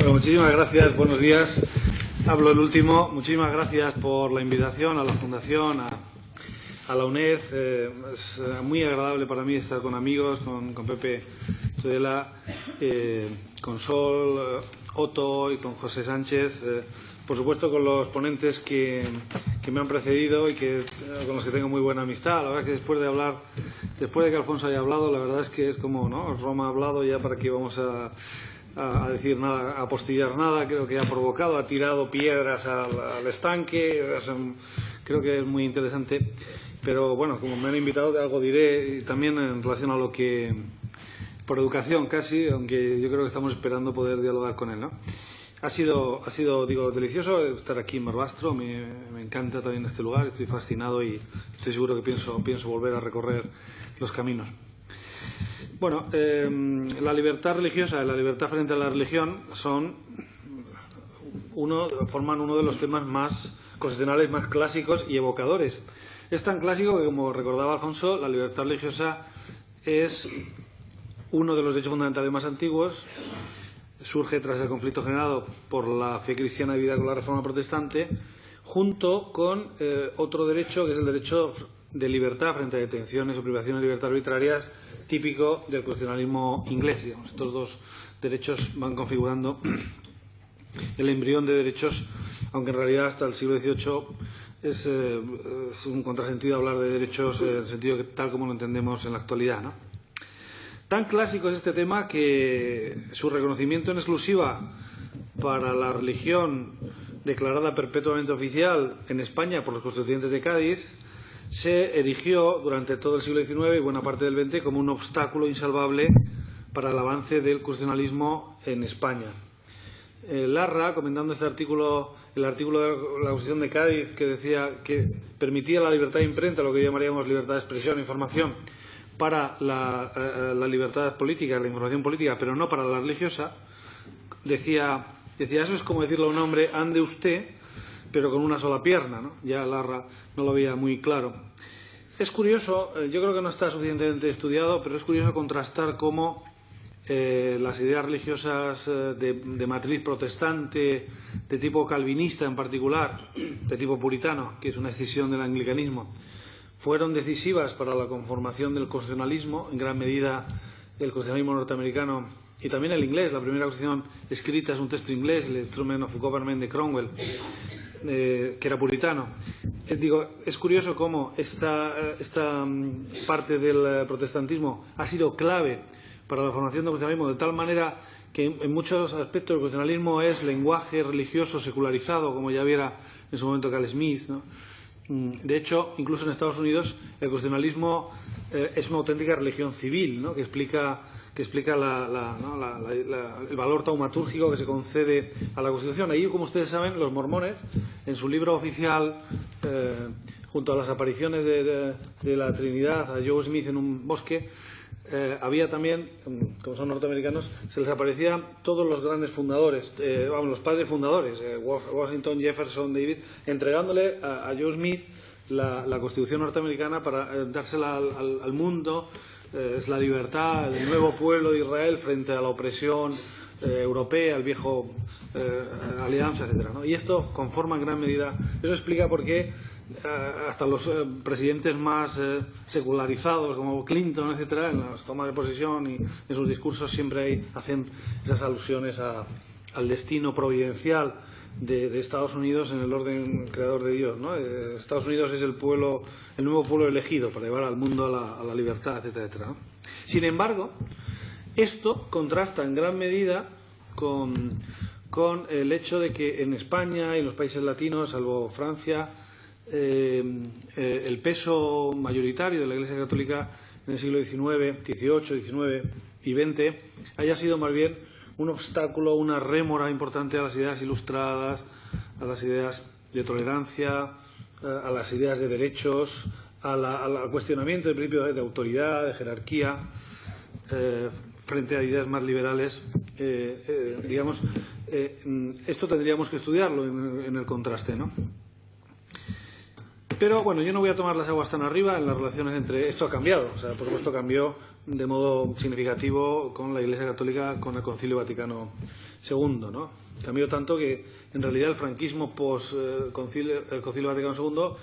Bueno, muchísimas gracias, buenos días. Hablo el último. Muchísimas gracias por la invitación a la Fundación, a la UNED. Es muy agradable para mí estar con amigos, con Pepe Tudela, con Sol, Otto y con José Sánchez. Por supuesto, con los ponentes que me han precedido y con los que tengo muy buena amistad. La verdad es que después de que Alfonso haya hablado, la verdad es que es como, ¿no? Roma ha hablado, ya para qué vamos a decir nada, a apostillar nada. Creo que ha provocado, ha tirado piedras al estanque. Creo que es muy interesante. Pero bueno, como me han invitado, algo diré, y también en relación a lo que, por educación casi, aunque yo creo que estamos esperando poder dialogar con él, ¿no? Ha sido, digo, delicioso estar aquí en Barbastro. Me encanta también este lugar, estoy fascinado y estoy seguro que pienso volver a recorrer los caminos. Bueno, la libertad religiosa y la libertad frente a la religión forman uno de los temas más constitucionales, más clásicos y evocadores. Es tan clásico que, como recordaba Alfonso, la libertad religiosa es uno de los derechos fundamentales más antiguos. Surge tras el conflicto generado por la fe cristiana vivida con la Reforma protestante, junto con otro derecho, que es el derecho de libertad frente a detenciones o privaciones de libertad arbitrarias, típico del constitucionalismo inglés. Digamos. Estos dos derechos van configurando el embrión de derechos, aunque en realidad hasta el siglo XVIII es un contrasentido hablar de derechos en el sentido que tal como lo entendemos en la actualidad, ¿no? Tan clásico es este tema que su reconocimiento en exclusiva para la religión declarada perpetuamente oficial en España por los constituyentes de Cádiz se erigió durante todo el siglo XIX y buena parte del XX como un obstáculo insalvable para el avance del constitucionalismo en España. Larra, comentando el artículo de la Constitución de Cádiz, que decía que permitía la libertad de imprenta, lo que llamaríamos libertad de expresión e información, para la libertad política, la información política, pero no para la religiosa, decía eso es como decirle a un hombre, ande usted, pero con una sola pierna, ¿no? Ya Larra no lo veía muy claro. Es curioso, yo creo que no está suficientemente estudiado, pero es curioso contrastar cómo las ideas religiosas de matriz protestante, de tipo calvinista en particular, de tipo puritano, que es una escisión del anglicanismo, fueron decisivas para la conformación del constitucionalismo, en gran medida el constitucionalismo norteamericano y también el inglés. La primera constitución escrita es un texto inglés, el Instrument of Government de Cromwell, que era puritano. Es curioso cómo esta parte del protestantismo ha sido clave para la formación del constitucionalismo, de tal manera que en muchos aspectos el constitucionalismo es lenguaje religioso secularizado, como ya viera en su momento Carl Smith, ¿no? De hecho, incluso en Estados Unidos, el constitucionalismo es una auténtica religión civil, ¿no? que explica el valor taumatúrgico que se concede a la Constitución. Ahí, como ustedes saben, los mormones, en su libro oficial, junto a las apariciones de la Trinidad, a Joe Smith en un bosque, había también, como son norteamericanos, se les aparecían todos los grandes fundadores, los padres fundadores, Washington, Jefferson, David, entregándole a Joe Smith la Constitución norteamericana para dársela al mundo. Es la libertad, el nuevo pueblo de Israel frente a la opresión europea, el viejo alianza, etcétera, ¿no? Y esto conforma en gran medida, eso explica por qué hasta los presidentes más secularizados como Clinton, etcétera, en las tomas de posesión y en sus discursos siempre hacen esas alusiones al destino providencial de Estados Unidos en el orden creador de Dios, ¿no? Estados Unidos es el nuevo pueblo elegido para llevar al mundo a la libertad, etcétera, etcétera, ¿no? Sin embargo, esto contrasta en gran medida con el hecho de que en España y en los países latinos, salvo Francia, el peso mayoritario de la Iglesia Católica en el siglo XIX, XVIII, XIX y XX haya sido más bien un obstáculo, una rémora importante a las ideas ilustradas, a las ideas de tolerancia, a las ideas de derechos, al cuestionamiento del principio de autoridad, de jerarquía, frente a ideas más liberales. Esto tendríamos que estudiarlo en el contraste, ¿no? Pero bueno, yo no voy a tomar las aguas tan arriba en las relaciones entre... Esto ha cambiado, o sea, por supuesto cambió de modo significativo con la Iglesia Católica, con el Concilio Vaticano II, ¿no? Cambió tanto que en realidad el franquismo post el Concilio Vaticano II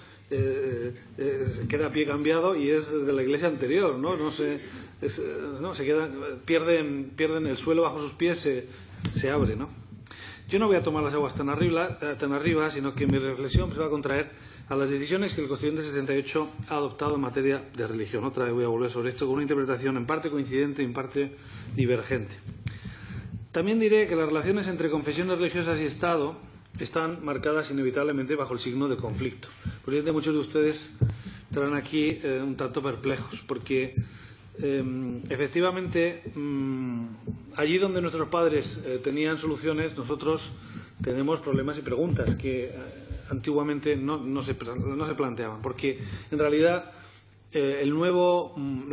queda a pie cambiado y es de la Iglesia anterior, ¿no? Pierden el suelo bajo sus pies, se abre, ¿no? Yo no voy a tomar las aguas tan arriba, sino que mi reflexión se va a contraer a las decisiones que el Constituyente 78 ha adoptado en materia de religión. Otra vez voy a volver sobre esto con una interpretación en parte coincidente y en parte divergente. También diré que las relaciones entre confesiones religiosas y Estado están marcadas inevitablemente bajo el signo del conflicto. Por eso muchos de ustedes estarán aquí un tanto perplejos, porque efectivamente allí donde nuestros padres tenían soluciones, nosotros tenemos problemas y preguntas que antiguamente no se planteaban, porque en realidad la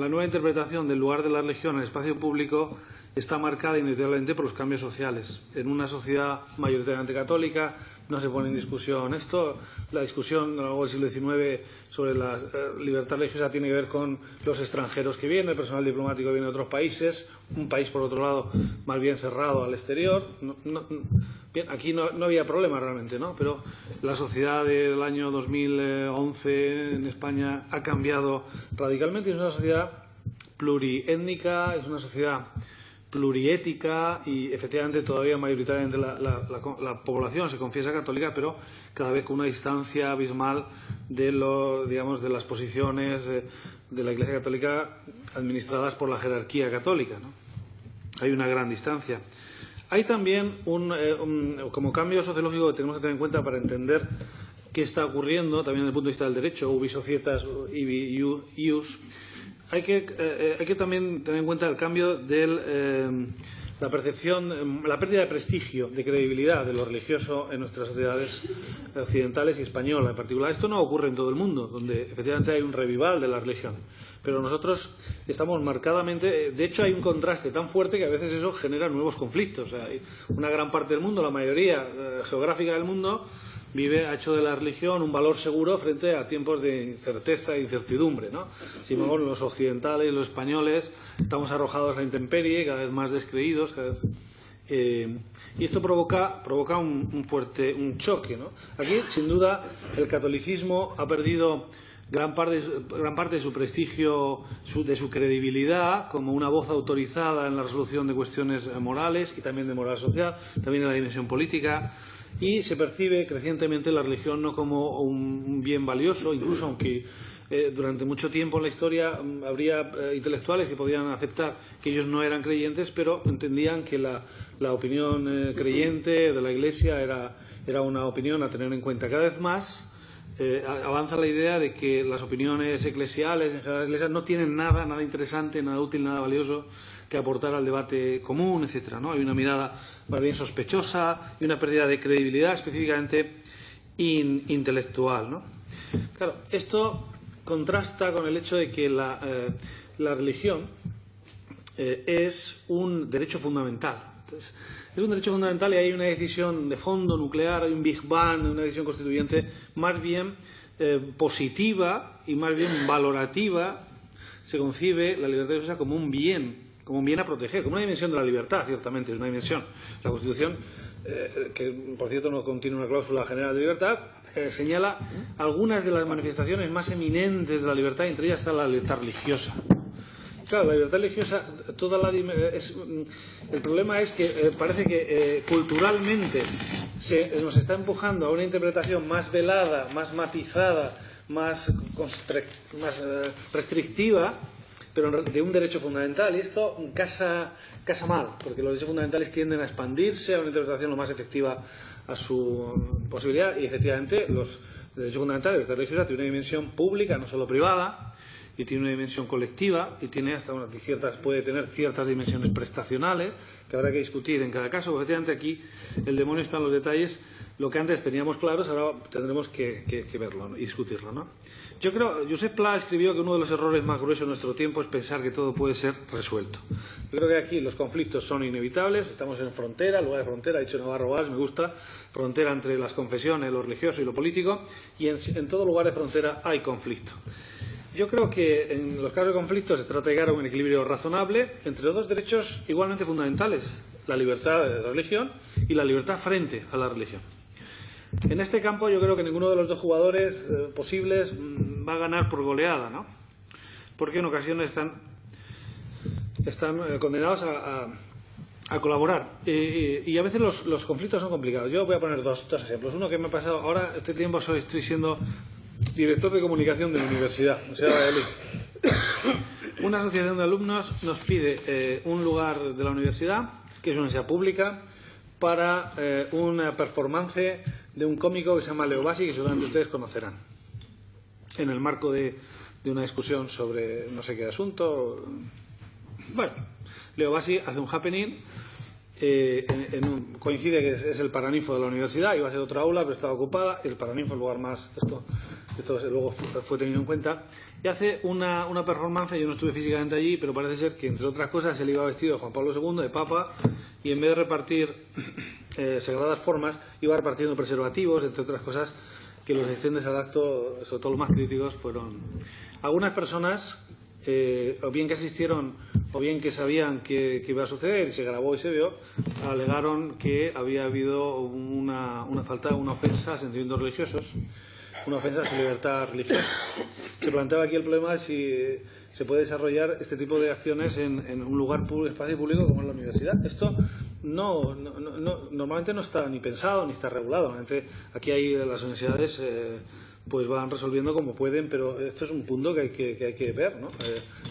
nueva interpretación del lugar de la religión en el espacio público está marcada inevitablemente por los cambios sociales. En una sociedad mayoritariamente católica no se pone en discusión esto. La discusión a lo largo del siglo XIX sobre la libertad religiosa tiene que ver con los extranjeros que vienen, el personal diplomático que viene de otros países, un país, por otro lado, más bien cerrado al exterior. Bien, aquí no había problema realmente, ¿no? Pero la sociedad del año 2011 en España ha cambiado radicalmente. Es una sociedad pluriétnica, es una sociedad pluriética y efectivamente todavía mayoritariamente la población se confiesa católica, pero cada vez con una distancia abismal de las posiciones de la Iglesia católica administradas por la jerarquía católica, ¿no? Hay una gran distancia. Hay también como cambio sociológico que tenemos que tener en cuenta para entender qué está ocurriendo también desde el punto de vista del derecho, ubi societas, ibi ius. Hay que también tener en cuenta el cambio de la percepción, la pérdida de prestigio, de credibilidad de lo religioso en nuestras sociedades occidentales y española en particular. Esto no ocurre en todo el mundo, donde efectivamente hay un revival de la religión. Pero nosotros estamos marcadamente... De hecho, hay un contraste tan fuerte que a veces eso genera nuevos conflictos. O sea, hay una gran parte del mundo, la mayoría geográfica del mundo, ha hecho de la religión un valor seguro frente a tiempos de incerteza e incertidumbre, ¿no? Sin embargo, los occidentales, los españoles, estamos arrojados a la intemperie, cada vez más descreídos, y esto provoca un choque, ¿no? Aquí, sin duda, el catolicismo ha perdido gran parte de su prestigio, de su credibilidad como una voz autorizada en la resolución de cuestiones morales y también de moral social, también en la dimensión política, y se percibe crecientemente la religión no como un bien valioso, incluso aunque durante mucho tiempo en la historia habría intelectuales que podían aceptar que ellos no eran creyentes, pero entendían que la opinión creyente de la Iglesia era una opinión a tener en cuenta. Cada vez más avanza la idea de que las opiniones eclesiales en general de la Iglesia no tienen nada interesante, nada útil, nada valioso que aportar al debate común, etcétera, ¿no? Hay una mirada más bien sospechosa y una pérdida de credibilidad específicamente intelectual, ¿no? Claro, esto contrasta con el hecho de que la religión es un derecho fundamental. Entonces, es un derecho fundamental y hay una decisión de fondo nuclear, hay un Big Bang, una decisión constituyente más bien positiva y más bien valorativa. Se concibe la libertad religiosa como un bien a proteger, como una dimensión de la libertad, ciertamente, es una dimensión. La Constitución, que por cierto no contiene una cláusula general de libertad, señala algunas de las manifestaciones más eminentes de la libertad, entre ellas está la libertad religiosa. Claro, la libertad religiosa, el problema es que parece que culturalmente nos está empujando a una interpretación más velada, más matizada, más restrictiva, pero de un derecho fundamental. Y esto casa mal, porque los derechos fundamentales tienden a expandirse a una interpretación lo más efectiva a su posibilidad. Y efectivamente, los derechos fundamentales, la libertad religiosa, tiene una dimensión pública, no solo privada, y tiene una dimensión colectiva y tiene puede tener ciertas dimensiones prestacionales que habrá que discutir en cada caso. Efectivamente, aquí el demonio está en los detalles. Lo que antes teníamos claros, ahora tendremos que verlo, ¿no? Y discutirlo, ¿no? Yo creo, Josep Pla escribió que uno de los errores más gruesos de nuestro tiempo es pensar que todo puede ser resuelto. Yo creo que aquí los conflictos son inevitables, estamos en frontera, lugar de frontera, ha dicho Navarro Valls, me gusta, frontera entre las confesiones, lo religioso y lo político, y en todo lugar de frontera hay conflicto. Yo creo que en los casos de conflicto se trata de llegar a un equilibrio razonable entre dos derechos igualmente fundamentales, la libertad de religión y la libertad frente a la religión. En este campo yo creo que ninguno de los dos jugadores posibles va a ganar por goleada, ¿no? Porque en ocasiones están condenados a colaborar. Y a veces los conflictos son complicados. Yo voy a poner dos ejemplos. Uno que me ha pasado ahora, este tiempo estoy siendo director de comunicación de la universidad, o sea, Valladolid. Una asociación de alumnos nos pide un lugar de la universidad, que es una universidad pública, para una performance de un cómico que se llama Leo Bassi, que seguramente ustedes conocerán, en el marco de una discusión sobre no sé qué asunto. Bueno, Leo Bassi hace un happening, coincide que es el Paraninfo de la universidad, iba a ser otra aula, pero estaba ocupada, el Paraninfo, el lugar más... Esto luego fue tenido en cuenta, y hace una performance. Yo no estuve físicamente allí, pero parece ser que, entre otras cosas, él iba vestido de Juan Pablo II, de Papa, y en vez de repartir sagradas formas, iba repartiendo preservativos, entre otras cosas, que los asistentes al acto, sobre todo los más críticos, fueron algunas personas, o bien que asistieron o bien que sabían que iba a suceder, y se grabó y se vio, alegaron que había habido una ofensa a sentimientos religiosos, una ofensa a su libertad religiosa. Se planteaba aquí el problema de si se puede desarrollar este tipo de acciones en un lugar espacio público como es la universidad. Esto normalmente no está ni pensado ni está regulado. Normalmente aquí las universidades pues van resolviendo como pueden, pero esto es un punto que hay que ver, ¿no?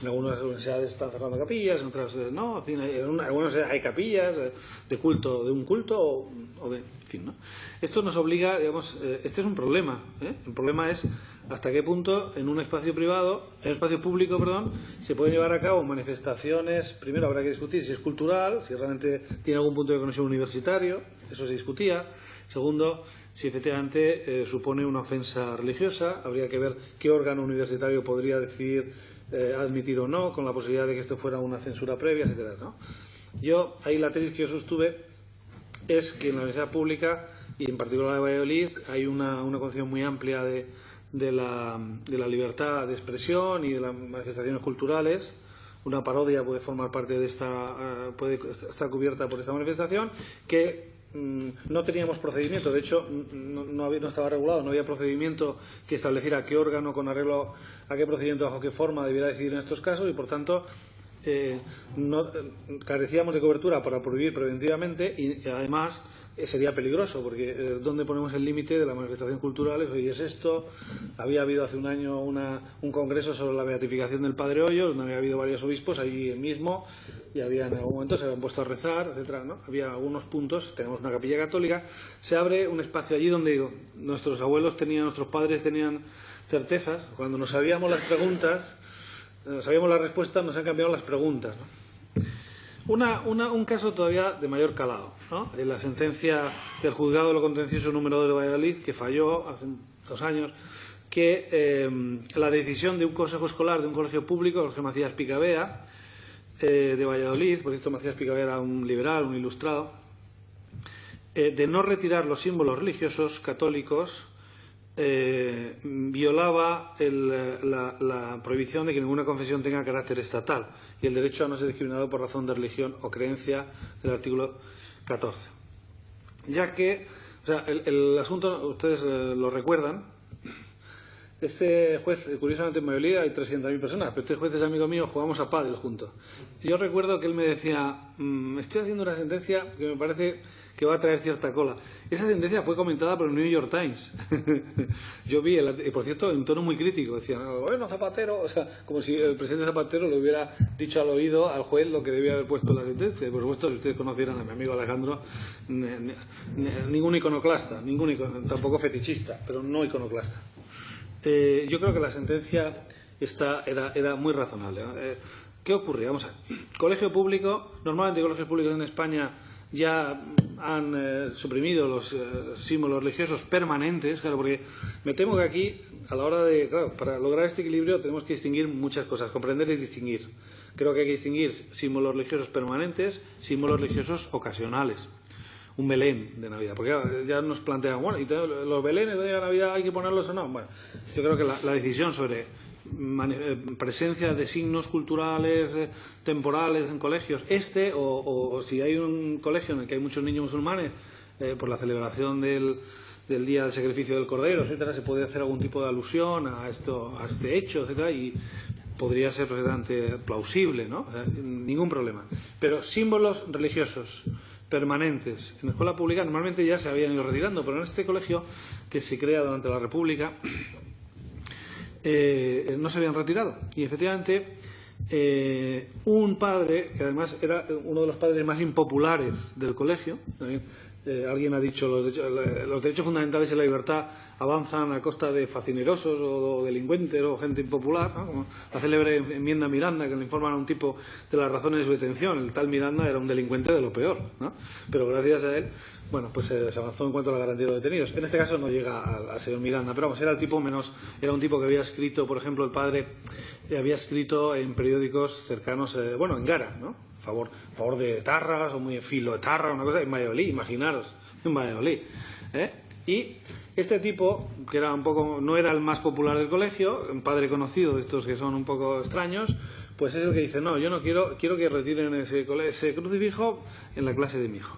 En algunas universidades están cerrando capillas, en otras no. En algunas hay capillas de culto, de un culto o de... En fin, ¿no? Esto nos obliga, digamos, este es un problema. El problema es hasta qué punto en un espacio privado, en un espacio público, perdón, se pueden llevar a cabo manifestaciones. Primero habrá que discutir si es cultural, si realmente tiene algún punto de conexión universitario, eso se discutía. Segundo, si efectivamente supone una ofensa religiosa, habría que ver qué órgano universitario podría decidir admitir o no, con la posibilidad de que esto fuera una censura previa, etcétera, ¿no? Yo, ahí la tesis que yo sostuve es que en la universidad pública, y en particular de Valladolid, hay una concepción muy amplia de la libertad de expresión y de las manifestaciones culturales. Una parodia puede formar parte de puede estar cubierta por esta manifestación, que no teníamos procedimiento. De hecho, no estaba regulado, no había procedimiento que estableciera qué órgano, con arreglo a qué procedimiento, bajo qué forma debiera decidir en estos casos, y por tanto carecíamos de cobertura para prohibir preventivamente, y además sería peligroso, porque ¿dónde ponemos el límite de la manifestación cultural? Oye, es esto. Había habido hace un año un congreso sobre la beatificación del Padre Hoyo, donde había habido varios obispos allí mismo, y en algún momento se habían puesto a rezar, etcétera, ¿no? Había algunos puntos. Tenemos una capilla católica, se abre un espacio allí donde nuestros padres tenían certezas. Cuando nos sabíamos las preguntas, sabíamos las respuestas, nos han cambiado las preguntas, ¿no? Un caso todavía de mayor calado, ¿no? En la sentencia del Juzgado de lo Contencioso número 2 de Valladolid, que falló hace 2 años, que la decisión de un consejo escolar de un colegio público, el Colegio Macías Picabea, de Valladolid, por cierto, Macías Picabea era un liberal, un ilustrado, de no retirar los símbolos religiosos católicos, violaba la prohibición de que ninguna confesión tenga carácter estatal y el derecho a no ser discriminado por razón de religión o creencia del artículo 14. Ya que, o sea, el asunto, ustedes lo recuerdan, este juez, curiosamente en Valladolid hay 300.000 personas, pero este juez es amigo mío, jugamos a pádel juntos. Yo recuerdo que él me decía, estoy haciendo una sentencia que me parece que va a traer cierta cola. Esa sentencia fue comentada por el New York Times. Yo vi, por cierto, en tono muy crítico. Decía, bueno, Zapatero, o sea, como si el presidente Zapatero le hubiera dicho al oído al juez lo que debía haber puesto en la sentencia. Y por supuesto, si ustedes conocieran a mi amigo Alejandro, ningún iconoclasta, tampoco fetichista, pero no iconoclasta. Yo creo que la sentencia era muy razonable. ¿Qué ocurre? Vamos a ver. Colegio público, normalmente colegios públicos en España ya han suprimido los símbolos religiosos permanentes, claro, porque me temo que aquí, a la hora de, claro, para lograr este equilibrio tenemos que distinguir muchas cosas, comprender y distinguir. Creo que hay que distinguir símbolos religiosos permanentes, símbolos religiosos ocasionales. Un Belén de Navidad, porque ya nos plantean, bueno, ¿y los Belenes de Navidad hay que ponerlos o no? Bueno, yo creo que la decisión sobre presencia de signos culturales temporales en colegios, o si hay un colegio en el que hay muchos niños musulmanes, por la celebración del día del sacrificio del cordero, etcétera, se puede hacer algún tipo de alusión a este hecho, etcétera, y podría ser perfectamente plausible, ¿no? Ningún problema. Pero símbolos religiosos permanentes en la escuela pública normalmente ya se habían ido retirando, pero en este colegio que se crea durante la República no se habían retirado. Y efectivamente un padre, que además era uno de los padres más impopulares del colegio, alguien ha dicho los derechos fundamentales y la libertad avanzan a costa de facinerosos o delincuentes o gente impopular, ¿no? Como la célebre enmienda Miranda, que le informan a un tipo de las razones de su detención. El tal Miranda era un delincuente de lo peor, ¿no? Pero gracias a él, bueno, pues se avanzó en cuanto a la garantía de los detenidos. En este caso no llega al señor Miranda, pero vamos, era un tipo que había escrito, por ejemplo, el padre había escrito en periódicos cercanos, en Gara, ¿no? A favor de Tárragas, o muy filo de Tárragas, una cosa, en Valladolid, imaginaros, en Valladolid. Y este tipo, que era no era el más popular del colegio, un padre conocido de estos que son un poco extraños, pues es el que dice, no, yo no quiero que retiren ese crucifijo en la clase de mi hijo.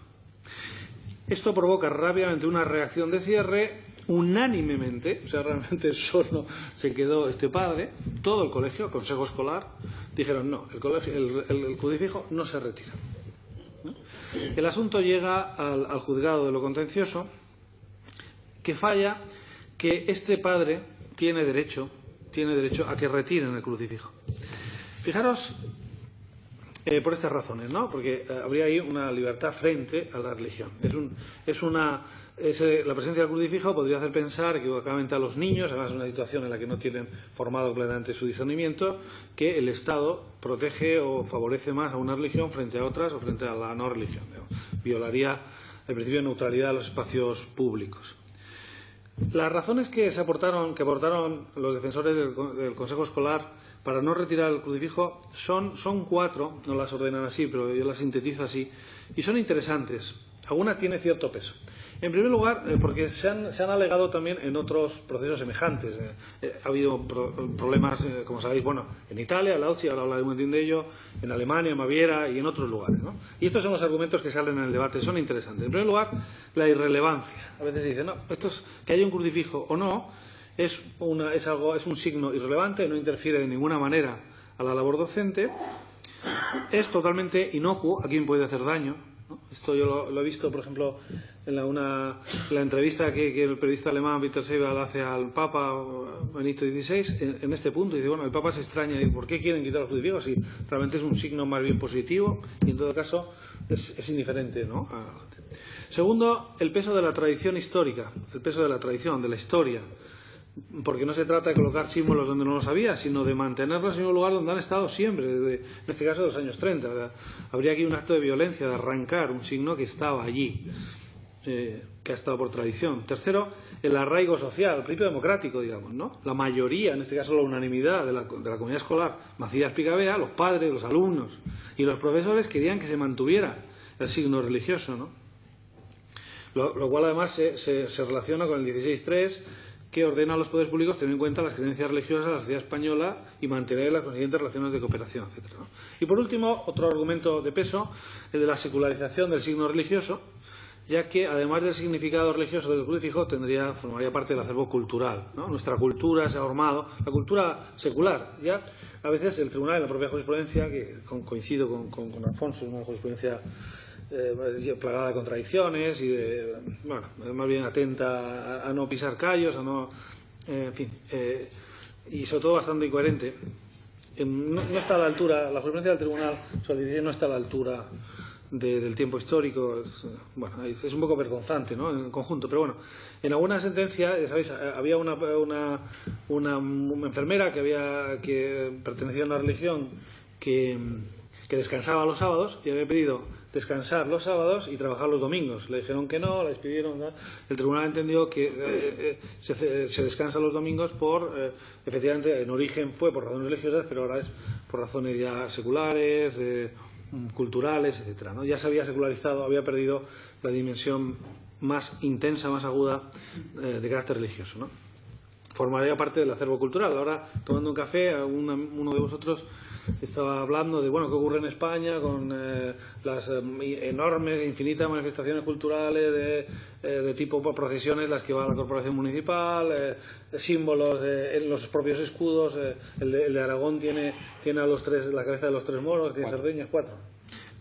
Esto provoca rápidamente una reacción de cierre, unánimemente, o sea, realmente solo se quedó este padre, todo el colegio, el consejo escolar, dijeron no, el crucifijo no se retira, ¿no? El asunto llega al juzgado de lo contencioso, que falla que este padre tiene derecho a que retiren el crucifijo. Fijaros, por estas razones, ¿no? Porque habría ahí una libertad frente a la religión. La presencia del crucifijo podría hacer pensar equivocadamente a los niños, además en una situación en la que no tienen formado plenamente su discernimiento, que el Estado protege o favorece más a una religión frente a otras o frente a la no religión. Violaría el principio de neutralidad de los espacios públicos. Las razones que aportaron los defensores del Consejo Escolar para no retirar el crucifijo son 4, no las ordenan así, pero yo las sintetizo así, y son interesantes. Alguna tiene cierto peso. En primer lugar, porque se han alegado también en otros procesos semejantes. Ha habido problemas, como sabéis, en Italia, en Austria, ahora hablaré un montón de ello, en Alemania, en Baviera y en otros lugares, ¿no? Y estos son los argumentos que salen en el debate, son interesantes. En primer lugar, la irrelevancia. A veces dicen, no, que haya un crucifijo o no, es un signo irrelevante, no interfiere de ninguna manera a la labor docente, es totalmente inocuo, a quién puede hacer daño, ¿no? Esto yo lo he visto, por ejemplo, en la entrevista que el periodista alemán Peter Seibel hace al Papa Benedicto XVI, en este punto, dice, el Papa se extraña, ¿y por qué quieren quitar los crucifijos? Si realmente es un signo más bien positivo y en todo caso es indiferente, ¿no? Segundo, el peso de la tradición histórica, el peso de la tradición, de la historia, porque no se trata de colocar símbolos donde no los había, sino de mantenerlos en un lugar donde han estado siempre, en este caso de los años 30. Habría aquí un acto de violencia, de arrancar un signo que estaba allí, que ha estado por tradición. Tercero, el arraigo social, el principio democrático, digamos, ¿no? La mayoría, en este caso la unanimidad de la comunidad escolar, Macías Picabea, los padres, los alumnos y los profesores querían que se mantuviera el signo religioso, ¿no? Lo cual además se relaciona con el 16.3, que ordena a los poderes públicos tener en cuenta las creencias religiosas de la sociedad española y mantener las consiguientes relaciones de cooperación, etc., ¿no? Y por último, otro argumento de peso, el de la secularización del signo religioso, ya que además del significado religioso del crucifijo formaría parte del acervo cultural, ¿no? Nuestra cultura se ha formado, la cultura secular. Ya a veces el tribunal, en la propia jurisprudencia, que coincido con Alfonso, es una jurisprudencia plagada de contradicciones y más bien atenta a no pisar callos, a no, y sobre todo bastante incoherente. No está a la altura, la jurisprudencia del tribunal sobre el 16 no está a la altura del tiempo histórico, es un poco vergonzante, ¿no?, en el conjunto, pero en alguna sentencia, ¿sabéis? Había una enfermera que pertenecía a una religión que descansaba los sábados y había pedido descansar los sábados y trabajar los domingos. Le dijeron que no, la despidieron, ¿no? El tribunal entendió que se descansa los domingos efectivamente, en origen fue por razones religiosas, pero ahora es por razones ya seculares, culturales, etcétera, ¿no? Ya se había secularizado, había perdido la dimensión más intensa, más aguda de carácter religioso, ¿no? formaría parte del acervo cultural. Ahora, tomando un café, uno de vosotros estaba hablando de bueno qué ocurre en España con las enormes, infinitas manifestaciones culturales de tipo procesiones, las que va a la corporación municipal, símbolos en los propios escudos. El de Aragón tiene a los tres, la cabeza de los tres moros, tiene Cerdeña, 4.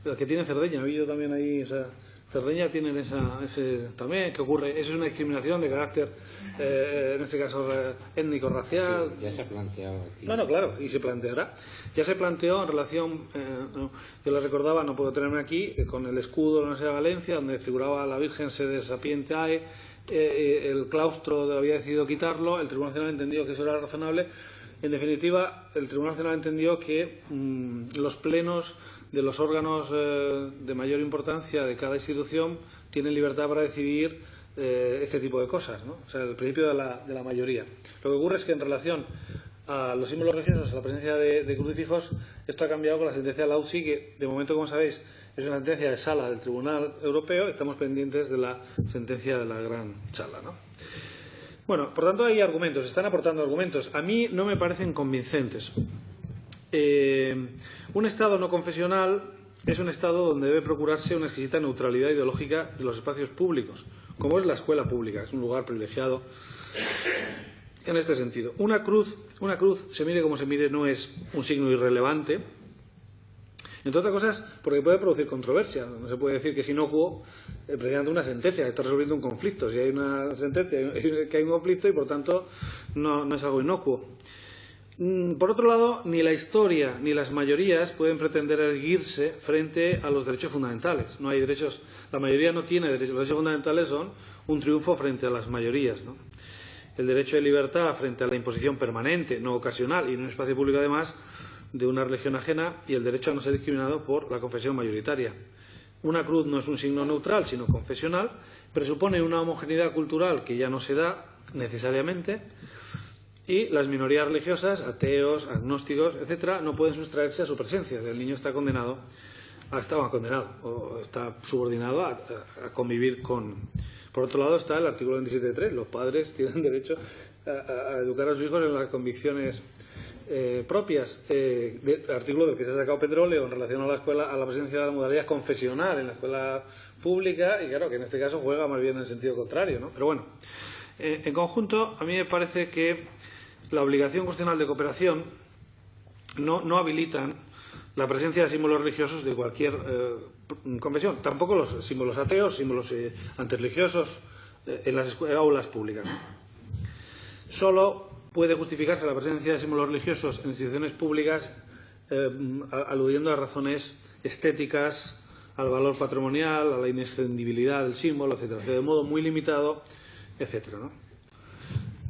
El que tiene Cerdeña, ha habido también ahí, o sea, Cerdeña tienen ese también, que ocurre, eso es una discriminación de carácter, en este caso étnico-racial. Ya se ha planteado aquí. Bueno, claro, y se planteará. Ya se planteó en relación, yo lo recordaba, no puedo tenerme aquí, con el escudo de la Universidad de Valencia, donde figuraba la Virgen Sede Sapientiae, el claustro había decidido quitarlo, el Tribunal Nacional entendió que eso era razonable. En definitiva, el Tribunal Nacional entendió que los plenos de los órganos de mayor importancia de cada institución tienen libertad para decidir este tipo de cosas, ¿no? O sea, el principio de la mayoría. Lo que ocurre es que en relación a los símbolos religiosos, a la presencia de crucifijos, esto ha cambiado con la sentencia de la UCI, que de momento, como sabéis, es una sentencia de sala del Tribunal Europeo. Estamos pendientes de la sentencia de la gran sala, ¿no? Bueno, por tanto hay argumentos, se están aportando argumentos. A mí no me parecen convincentes. Un Estado no confesional es un Estado donde debe procurarse una exquisita neutralidad ideológica de los espacios públicos, como es la escuela pública, es un lugar privilegiado en este sentido. Una cruz, se mire como se mire, no es un signo irrelevante, entre otras cosas porque puede producir controversia. No se puede decir que es inocuo precisamente una sentencia que está resolviendo un conflicto. Si hay una sentencia que hay un conflicto y por tanto no es algo inocuo. Por otro lado, ni la historia ni las mayorías pueden pretender erguirse frente a los derechos fundamentales. No hay derechos, la mayoría no tiene derechos. Los derechos fundamentales son un triunfo frente a las mayorías, ¿no? El derecho de libertad frente a la imposición permanente, no ocasional, y en un espacio público además de una religión ajena, y el derecho a no ser discriminado por la confesión mayoritaria. Una cruz no es un signo neutral, sino confesional, presupone una homogeneidad cultural que ya no se da necesariamente. Y las minorías religiosas, ateos, agnósticos, etcétera, no pueden sustraerse a su presencia. El niño está condenado, o está subordinado a convivir con. Por otro lado está el artículo 27.3. Los padres tienen derecho a educar a sus hijos en las convicciones propias. Artículo del que se ha sacado petróleo en relación a la escuela, a la presencia de la modalidad confesional en la escuela pública, y claro que en este caso juega más bien en el sentido contrario, ¿no? Pero bueno, en conjunto, a mí me parece que la obligación constitucional de cooperación no habilitan la presencia de símbolos religiosos de cualquier confesión, tampoco los símbolos ateos, símbolos antirreligiosos en las aulas públicas, ¿no? Solo puede justificarse la presencia de símbolos religiosos en instituciones públicas aludiendo a razones estéticas, al valor patrimonial, a la inescindibilidad del símbolo, etcétera, de modo muy limitado, etcétera, ¿no?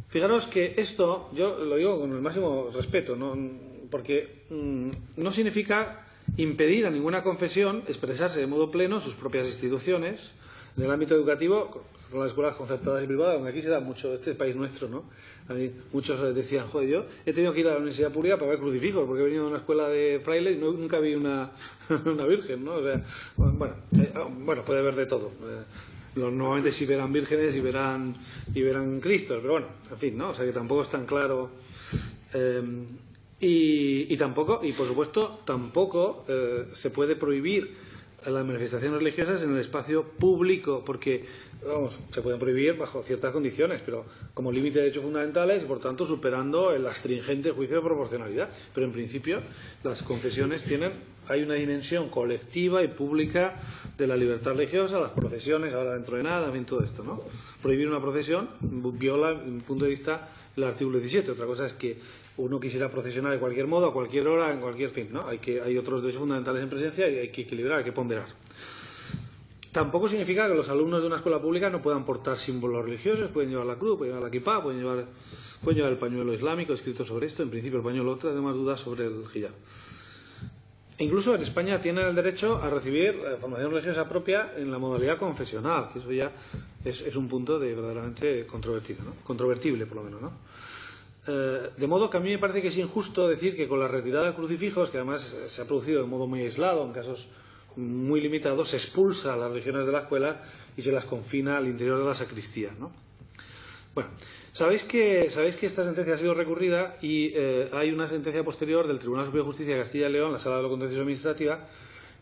Fijaros que esto, yo lo digo con el máximo respeto, ¿no? Porque no significa impedir a ninguna confesión expresarse de modo pleno sus propias instituciones. En el ámbito educativo, con las escuelas concertadas y privadas, aunque aquí se da mucho, este país nuestro, ¿no? Muchos decían, joder, yo he tenido que ir a la universidad pública para ver crucifijos, porque he venido a una escuela de frailes y nunca vi una virgen, ¿no? O sea, bueno, puede haber de todo. Normalmente sí verán vírgenes y verán Cristos, pero bueno, en fin, ¿no? O sea que tampoco es tan claro. Y tampoco, y por supuesto, tampoco se puede prohibir las manifestaciones religiosas en el espacio público, porque, vamos, se pueden prohibir bajo ciertas condiciones, pero como límite de derechos fundamentales y, por tanto, superando el astringente juicio de proporcionalidad. Pero, en principio, las confesiones hay una dimensión colectiva y pública de la libertad religiosa, las procesiones, ahora dentro de nada, en todo esto, ¿no? Prohibir una procesión viola, desde mi punto de vista, el artículo 17. Otra cosa es que uno quisiera procesionar de cualquier modo, a cualquier hora, en cualquier fin, ¿no? Hay otros derechos fundamentales en presencia y hay que equilibrar, hay que ponderar. Tampoco significa que los alumnos de una escuela pública no puedan portar símbolos religiosos, pueden llevar la cruz, pueden llevar la kipá, pueden llevar el pañuelo islámico escrito sobre esto. En principio el pañuelo, otra, además dudas sobre el hijab. Incluso en España tienen el derecho a recibir formación religiosa propia en la modalidad confesional, que eso ya es un punto verdaderamente controvertido, ¿no? Controvertible, por lo menos, ¿no? De modo que a mí me parece que es injusto decir que con la retirada de crucifijos, que además se ha producido de modo muy aislado, en casos muy limitados, se expulsa a las religiones de la escuela y se las confina al interior de la sacristía, ¿no? Bueno, sabéis que esta sentencia ha sido recurrida y hay una sentencia posterior del Tribunal Superior de Justicia de Castilla y León, la Sala de lo Contencioso Administrativa,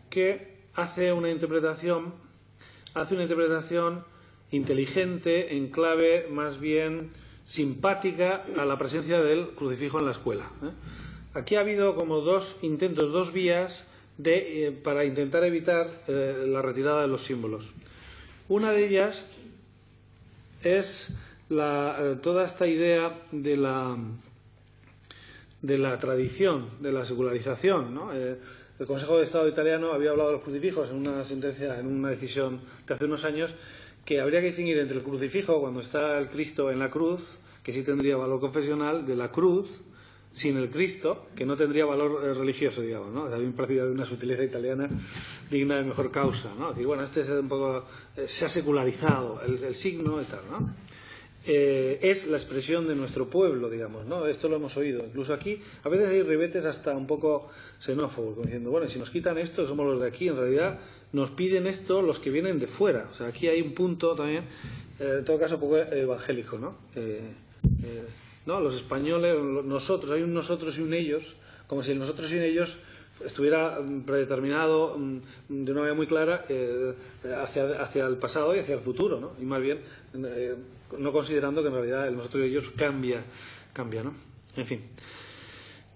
que hace una interpretación inteligente en clave más bien simpática a la presencia del crucifijo en la escuela. Aquí ha habido como dos intentos, dos vías para intentar evitar la retirada de los símbolos. Una de ellas es toda esta idea de la tradición, de la secularización, ¿no? El Consejo de Estado italiano había hablado de los crucifijos en una sentencia, en una decisión de hace unos años, que habría que distinguir entre el crucifijo, cuando está el Cristo en la cruz, que sí tendría valor confesional, de la cruz sin el Cristo, que no tendría valor religioso, digamos, ¿no? A mí me parece una sutileza italiana digna de mejor causa, ¿no? Es decir, bueno, es un poco, se ha secularizado el signo y tal, ¿no? Es la expresión de nuestro pueblo, digamos, ¿no? Esto lo hemos oído. Incluso aquí, a veces hay ribetes hasta un poco xenófobos, como diciendo, bueno, si nos quitan esto, somos los de aquí, en realidad nos piden esto los que vienen de fuera. O sea, aquí hay un punto también, en todo caso, un poco evangélico, ¿no? ¿No? Los españoles, nosotros, hay un nosotros y un ellos, como si el nosotros y un ellos estuviera predeterminado de una manera muy clara hacia el pasado y hacia el futuro, ¿no? Y más bien no considerando que en realidad el nosotros y ellos cambia, ¿no? En fin.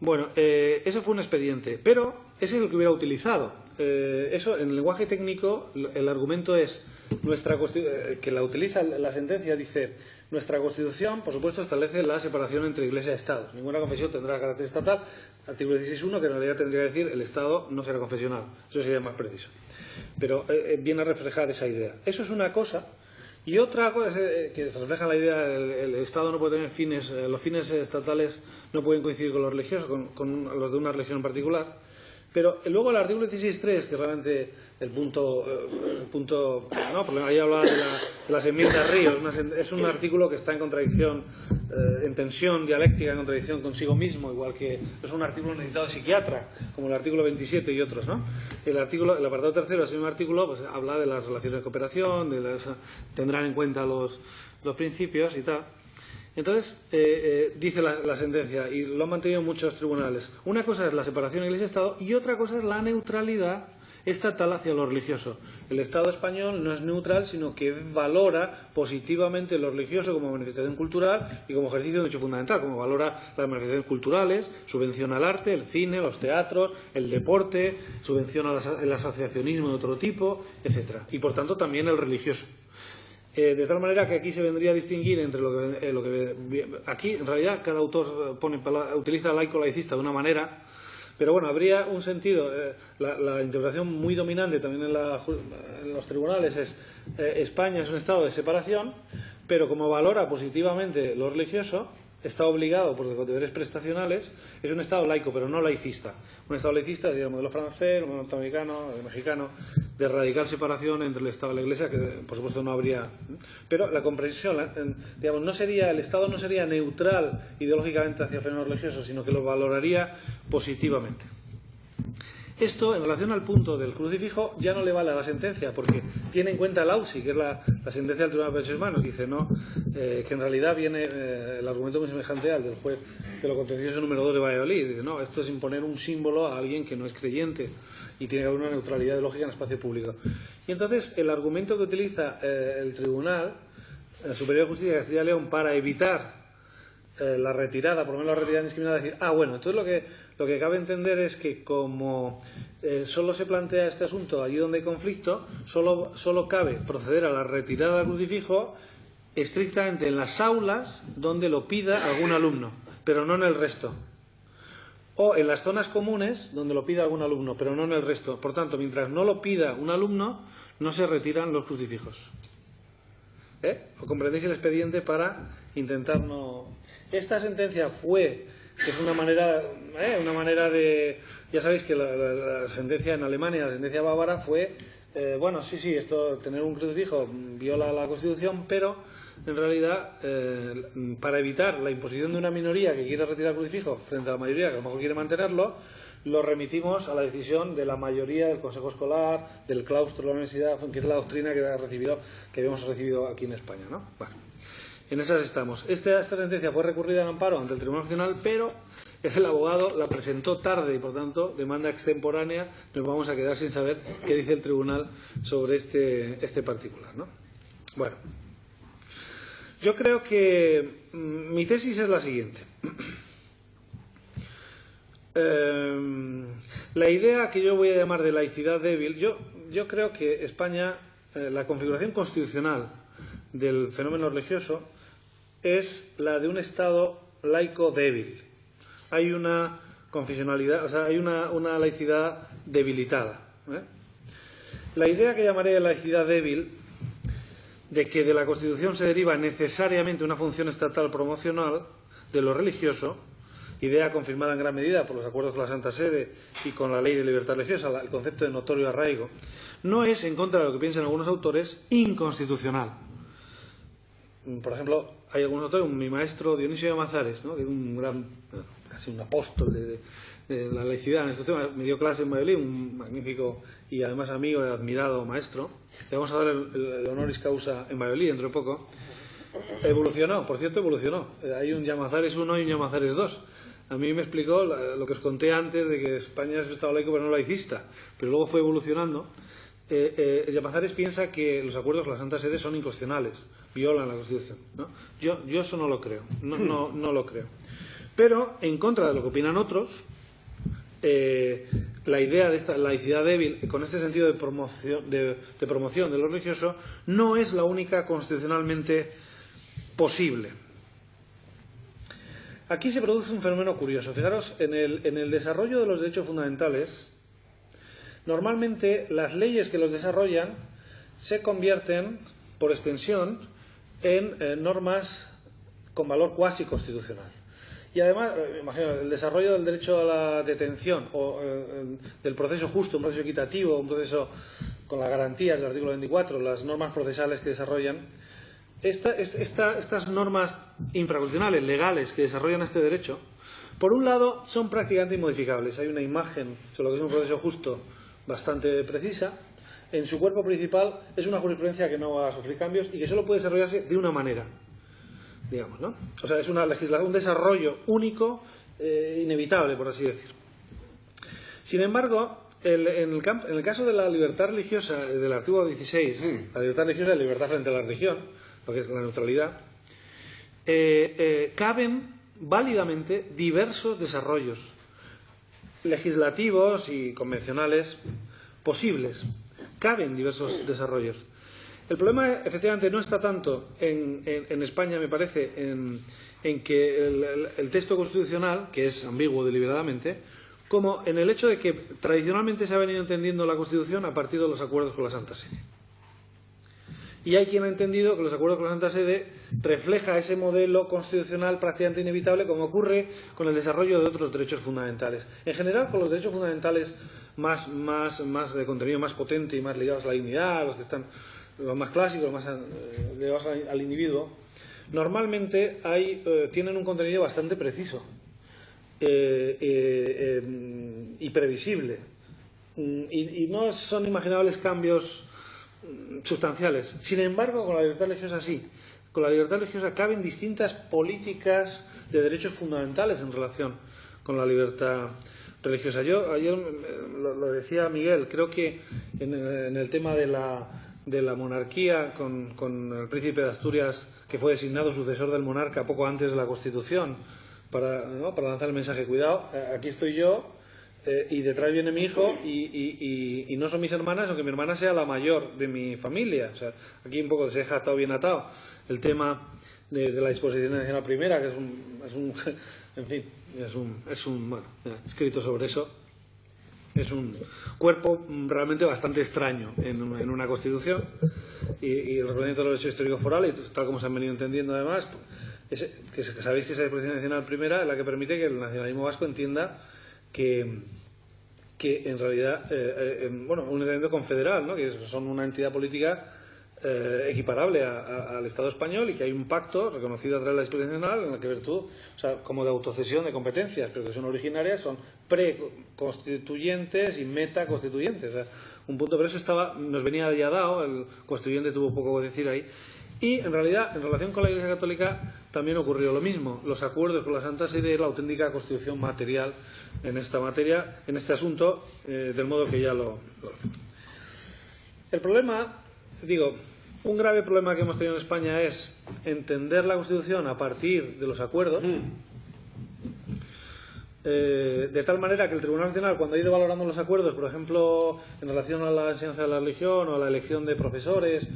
Bueno, eso fue un expediente, pero ese es el que hubiera utilizado. Eso, en el lenguaje técnico, el argumento es que la utiliza la sentencia, dice: nuestra Constitución, por supuesto, establece la separación entre Iglesia y Estado. Ninguna confesión tendrá carácter estatal. Artículo 16.1, que en realidad tendría que decir el Estado no será confesional. Eso sería más preciso. Pero viene a reflejar esa idea. Eso es una cosa. Y otra cosa que refleja la idea, el Estado no puede tener fines, los fines estatales no pueden coincidir con los religiosos, con los de una religión en particular. Pero luego el artículo 16.3, que realmente el punto no, porque ahí hablaba de las enmiendas Ríos, es un artículo que está en contradicción, en tensión dialéctica, en contradicción consigo mismo, igual que es un artículo necesitado de psiquiatra, como el artículo 27 y otros, ¿no? El apartado tercero, ese mismo artículo, pues habla de las relaciones de cooperación, tendrán en cuenta los principios y tal. Entonces, dice la sentencia, y lo han mantenido muchos tribunales, una cosa es la separación Iglesia-Estado y otra cosa es la neutralidad estatal hacia lo religioso. El Estado español no es neutral, sino que valora positivamente lo religioso como manifestación cultural y como ejercicio de derecho fundamental, como valora las manifestaciones culturales, subvenciona el arte, el cine, los teatros, el deporte, subvenciona el asociacionismo de otro tipo, etcétera. Y por tanto también el religioso. De tal manera que aquí se vendría a distinguir entre lo que aquí en realidad cada autor utiliza laico-laicista de una manera, pero bueno, habría un sentido. La interpretación muy dominante también en los tribunales es España es un estado de separación, pero como valora positivamente lo religioso, está obligado por deberes prestacionales, es un estado laico, pero no laicista. Un estado laicista sería el modelo francés, el modelo norteamericano, el mexicano, de radical separación entre el Estado y la Iglesia, que por supuesto no habría. Pero la comprensión, digamos, el Estado no sería neutral ideológicamente hacia fenómenos religiosos, sino que lo valoraría positivamente. Esto, en relación al punto del crucifijo, ya no le vale a la sentencia, porque tiene en cuenta el AUSI, que es la sentencia del Tribunal de Derechos Humanos, que dice que en realidad viene el argumento muy semejante al del juez de lo contencioso número 2 de Valladolid. Dice, no, esto es imponer un símbolo a alguien que no es creyente y tiene que haber una neutralidad ideológica en el espacio público. Y entonces, el argumento que utiliza el Tribunal Superior de Justicia de Castilla y León para evitar la retirada, por lo menos la retirada indiscriminada, decir, bueno, entonces lo que cabe entender es que como solo se plantea este asunto allí donde hay conflicto, solo cabe proceder a la retirada del crucifijo estrictamente en las aulas donde lo pida algún alumno, pero no en el resto. O en las zonas comunes donde lo pida algún alumno, pero no en el resto. Por tanto, mientras no lo pida un alumno, no se retiran los crucifijos. ¿O comprendéis el expediente para intentar no...? Esta sentencia que es una manera de... Ya sabéis que la sentencia en Alemania, la sentencia bávara fue, tener un crucifijo viola la Constitución, pero en realidad, para evitar la imposición de una minoría que quiere retirar el crucifijo frente a la mayoría que a lo mejor quiere mantenerlo, lo remitimos a la decisión de la mayoría del Consejo Escolar, del claustro de la universidad, que es la doctrina que habíamos recibido aquí en España, ¿no? Bueno. En esas estamos. Esta sentencia fue recurrida en amparo ante el Tribunal Constitucional, pero el abogado la presentó tarde y, por tanto, demanda extemporánea. Nos vamos a quedar sin saber qué dice el Tribunal sobre este particular, ¿no? Bueno, yo creo que mi tesis es la siguiente. La idea que yo voy a llamar de laicidad débil, yo creo que España, la configuración constitucional del fenómeno religioso es la de un Estado laico débil. Hay una confesionalidad, o sea, hay una laicidad debilitada, ¿eh? La idea que llamaré de laicidad débil, de que de la Constitución se deriva necesariamente una función estatal promocional de lo religioso, idea confirmada en gran medida por los acuerdos con la Santa Sede y con la Ley de Libertad Religiosa, el concepto de notorio arraigo, no es, en contra de lo que piensan algunos autores, inconstitucional. Por ejemplo, hay algunos autores, mi maestro Dionisio de Amazares, ¿no?, que es un gran, casi un apóstol de la laicidad en estos temas, me dio clase en Valladolid, un magnífico y además amigo y admirado maestro. Le vamos a dar el honoris causa en Valladolid dentro de poco. Evolucionó, por cierto, evolucionó. Hay un Llamazares 1 y un Llamazares 2. A mí me explicó lo que os conté antes de que España es un Estado laico pero no laicista, pero luego fue evolucionando. Llamazares piensa que los acuerdos con la Santa Sede son inconstitucionales, violan la Constitución, ¿no? Yo eso no lo creo, no lo creo. Pero, en contra de lo que opinan otros, la idea de esta laicidad débil, con este sentido de promoción de lo religioso, no es la única constitucionalmente posible. Aquí se produce un fenómeno curioso. Fijaros, en el desarrollo de los derechos fundamentales, normalmente las leyes que los desarrollan se convierten, por extensión, en normas con valor cuasi constitucional. Y además, imagino, el desarrollo del derecho a la detención o del proceso justo, un proceso equitativo, un proceso con las garantías del artículo 24, las normas procesales que desarrollan, estas normas infraconstitucionales, legales, que desarrollan este derecho, por un lado, son prácticamente inmodificables. Hay una imagen sobre lo que es un proceso justo bastante precisa. En su cuerpo principal es una jurisprudencia que no va a sufrir cambios y que solo puede desarrollarse de una manera, digamos, ¿no? O sea, es una legislación, un desarrollo único, inevitable, por así decir. Sin embargo, en el caso de la libertad religiosa, del artículo 16, la libertad religiosa es la libertad frente a la religión, lo que es la neutralidad, caben válidamente diversos desarrollos legislativos y convencionales posibles. Caben diversos desarrollos. El problema, efectivamente, no está tanto en España, me parece, en que el texto constitucional, que es ambiguo deliberadamente, como en el hecho de que tradicionalmente se ha venido entendiendo la Constitución a partir de los acuerdos con la Santa Sede. Y hay quien ha entendido que los acuerdos con la Santa Sede refleja ese modelo constitucional prácticamente inevitable, como ocurre con el desarrollo de otros derechos fundamentales. En general, con los derechos fundamentales más de contenido más potente y más ligados a la dignidad, los que están los más clásicos, más ligados al individuo, normalmente tienen un contenido bastante preciso y previsible. Y no son imaginables cambios sustanciales. Sin embargo, con la libertad religiosa sí. Con la libertad religiosa caben distintas políticas de derechos fundamentales en relación con la libertad religiosa. Yo ayer lo decía Miguel, creo que en el tema de la monarquía con el príncipe de Asturias, que fue designado sucesor del monarca poco antes de la Constitución para lanzar el mensaje, cuidado, aquí estoy yo y detrás viene mi hijo y no son mis hermanas, aunque mi hermana sea la mayor de mi familia. O sea, aquí un poco se deja atado bien atado el tema de la disposición adicional primera, que en fin, bueno, escrito sobre eso. Es un cuerpo realmente bastante extraño en una Constitución y el reglamento de los derechos históricos forales, tal como se han venido entendiendo además, que sabéis que esa disposición adicional primera es la que permite que el nacionalismo vasco entienda que en realidad, un entendimiento confederal, ¿no?, que son una entidad política equiparable al Estado español y que hay un pacto reconocido a través de la disposición nacional en la que virtud, o sea, como de autocesión de competencias, pero que son originarias, son preconstituyentes y metaconstituyentes. O sea, un punto, pero eso nos venía ya dado, el constituyente tuvo poco que decir ahí. Y, en realidad, en relación con la Iglesia Católica, también ocurrió lo mismo. Los acuerdos con la Santa Sede es la auténtica constitución material en esta materia, en este asunto, del modo que ya lo hace. El problema, digo, un grave problema que hemos tenido en España es entender la Constitución a partir de los acuerdos, de tal manera que el Tribunal Nacional, cuando ha ido valorando los acuerdos, por ejemplo, en relación a la enseñanza de la religión o a la elección de profesores,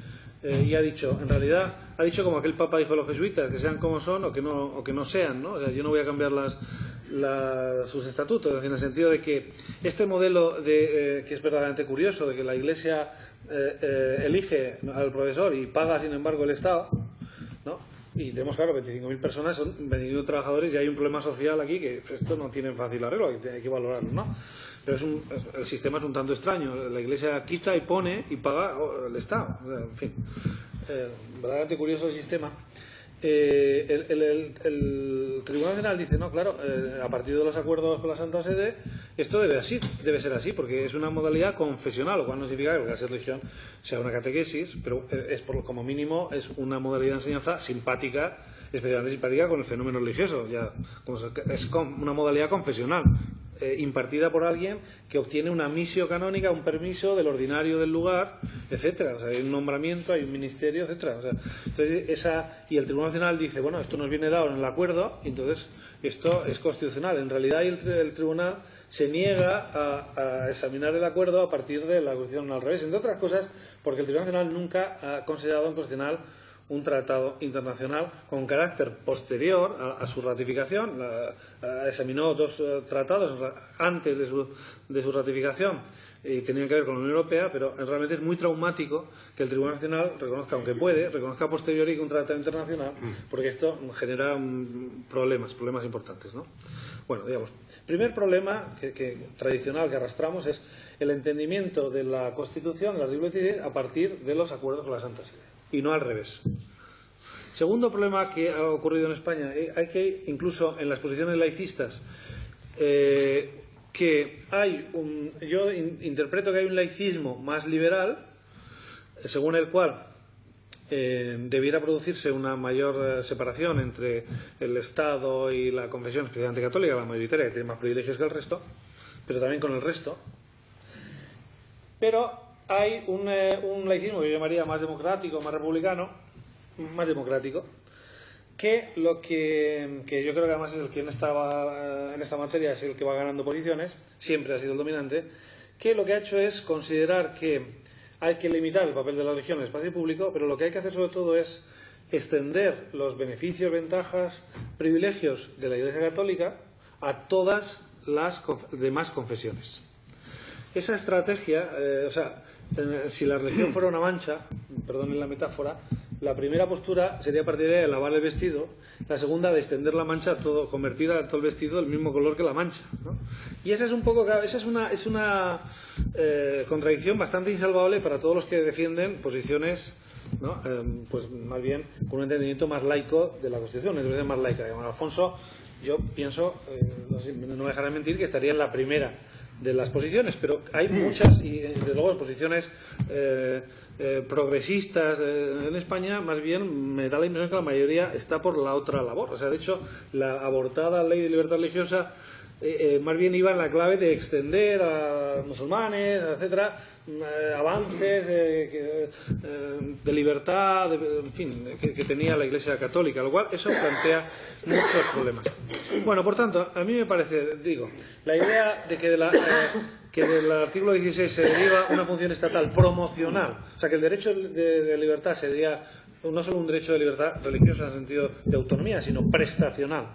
y ha dicho, en realidad, ha dicho como aquel Papa dijo a los jesuitas, que sean como son o que no sean, ¿no? O sea, yo no voy a cambiar sus estatutos, en el sentido de que este modelo que es verdaderamente curioso, de que la Iglesia elige al profesor y paga, sin embargo, el Estado, ¿no? Y tenemos, claro, 25.000 personas, son 25.000 trabajadores, y hay un problema social aquí que esto no tiene fácil arreglo, hay que valorarlo, ¿no? Pero el sistema es un tanto extraño. La Iglesia quita y pone y paga el Estado. En fin, verdaderamente curioso el sistema. El Tribunal Nacional dice, no, claro, a partir de los acuerdos con la Santa Sede, esto debe ser así, porque es una modalidad confesional, lo cual no significa que la religión sea una catequesis, pero como mínimo es una modalidad de enseñanza simpática, especialmente simpática con el fenómeno religioso. Es una modalidad confesional, impartida por alguien que obtiene una misio canónica, un permiso del ordinario del lugar, etcétera. O sea, hay un nombramiento, hay un ministerio, etcétera. O sea, entonces y el Tribunal Nacional dice, bueno, esto nos viene dado en el acuerdo, y entonces esto es constitucional. En realidad el Tribunal se niega a examinar el acuerdo a partir de la Constitución al revés, entre otras cosas porque el Tribunal Nacional nunca ha considerado inconstitucional un tratado internacional con carácter posterior a su ratificación. Examinó dos tratados antes de su ratificación y tenían que ver con la Unión Europea, pero realmente es muy traumático que el Tribunal Nacional reconozca, aunque puede, reconozca a posteriori un tratado internacional, porque esto genera problemas importantes, ¿no? Bueno, digamos, primer problema tradicional que arrastramos es el entendimiento de la Constitución, del artículo 16, a partir de los acuerdos con la Santa Sede, y no al revés. Segundo problema que ha ocurrido en España, hay que, incluso en las posiciones laicistas, que yo interpreto que hay un laicismo más liberal, según el cual debiera producirse una mayor separación entre el Estado y la confesión, especialmente católica, la mayoritaria, que tiene más privilegios que el resto, pero también con el resto. Pero hay un laicismo que yo llamaría más democrático, más republicano, más democrático, que yo creo que además es el que en esta materia es el que va ganando posiciones, siempre ha sido el dominante, que lo que ha hecho es considerar que hay que limitar el papel de la religión en el espacio público, pero lo que hay que hacer sobre todo es extender los beneficios, ventajas, privilegios de la Iglesia Católica a todas las demás confesiones. Esa estrategia, si la religión fuera una mancha, perdonen la metáfora, la primera postura sería partidaria de lavar el vestido, la segunda de extender la mancha a todo, convertir a todo el vestido del mismo color que la mancha, ¿no? Y esa es un poco, esa es una contradicción bastante insalvable para todos los que defienden posiciones, ¿no? Pues más bien con un entendimiento más laico de la Constitución, una interpretación más laica. Digamos, Alfonso, yo pienso, no me dejaré mentir, que estaría en la primera de las posiciones, pero hay muchas, y desde luego en posiciones progresistas en España, más bien me da la impresión que la mayoría está por la otra labor. O sea, de hecho, la abortada ley de libertad religiosa más bien iba en la clave de extender a musulmanes, etcétera, avances de libertad, en fin, que tenía la Iglesia Católica, lo cual eso plantea muchos problemas. Bueno, por tanto, a mí me parece, la idea de que del artículo 16 se deriva una función estatal promocional, o sea, que el derecho de libertad sería no solo un derecho de libertad religiosa en el sentido de autonomía, sino prestacional.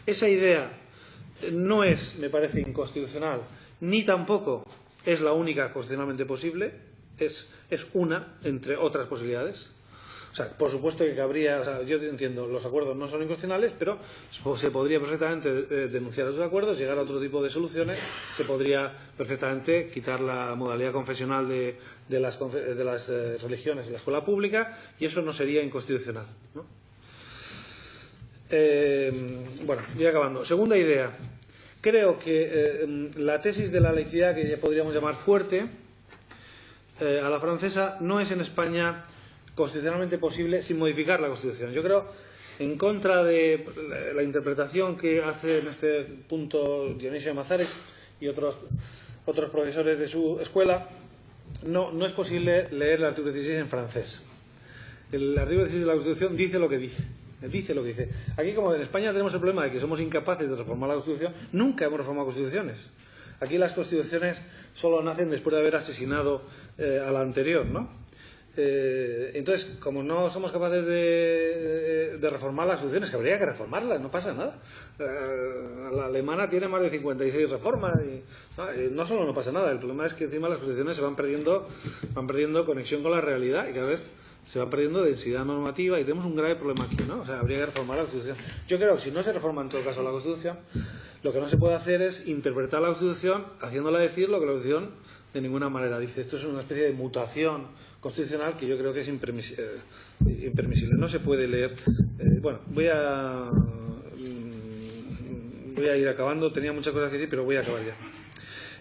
Esa idea no es, me parece, inconstitucional, ni tampoco es la única constitucionalmente posible, es una entre otras posibilidades. O sea, por supuesto que cabría, yo entiendo, los acuerdos no son inconstitucionales, pero se podría perfectamente denunciar esos acuerdos, llegar a otro tipo de soluciones, se podría perfectamente quitar la modalidad confesional de las religiones en la escuela pública, y eso no sería inconstitucional, ¿no? Bueno, voy acabando. Segunda idea. Creo que la tesis de la laicidad, que ya podríamos llamar fuerte, a la francesa, no es en España constitucionalmente posible sin modificar la Constitución. Yo creo, en contra de la interpretación que hace en este punto Dionisio de Mazares y otros profesores de su escuela, no es posible leer el artículo 16 en francés. El artículo 16 de la Constitución dice lo que dice. Dice lo que dice. Aquí, como en España tenemos el problema de que somos incapaces de reformar la Constitución, nunca hemos reformado constituciones. Aquí las constituciones solo nacen después de haber asesinado a la anterior, ¿no? Entonces, como no somos capaces de reformar las constituciones, que habría que reformarlas, no pasa nada. La alemana tiene más de 56 reformas y no solo no pasa nada, el problema es que encima las constituciones se van perdiendo conexión con la realidad y cada vez se va perdiendo densidad normativa y tenemos un grave problema aquí, ¿no? O sea, habría que reformar la Constitución. Yo creo que si no se reforma en todo caso la Constitución, lo que no se puede hacer es interpretar la Constitución haciéndola decir lo que la Constitución de ninguna manera dice. Esto es una especie de mutación constitucional que yo creo que es impermisible. No se puede leer. Bueno, voy a ir acabando. Tenía muchas cosas que decir, pero voy a acabar ya.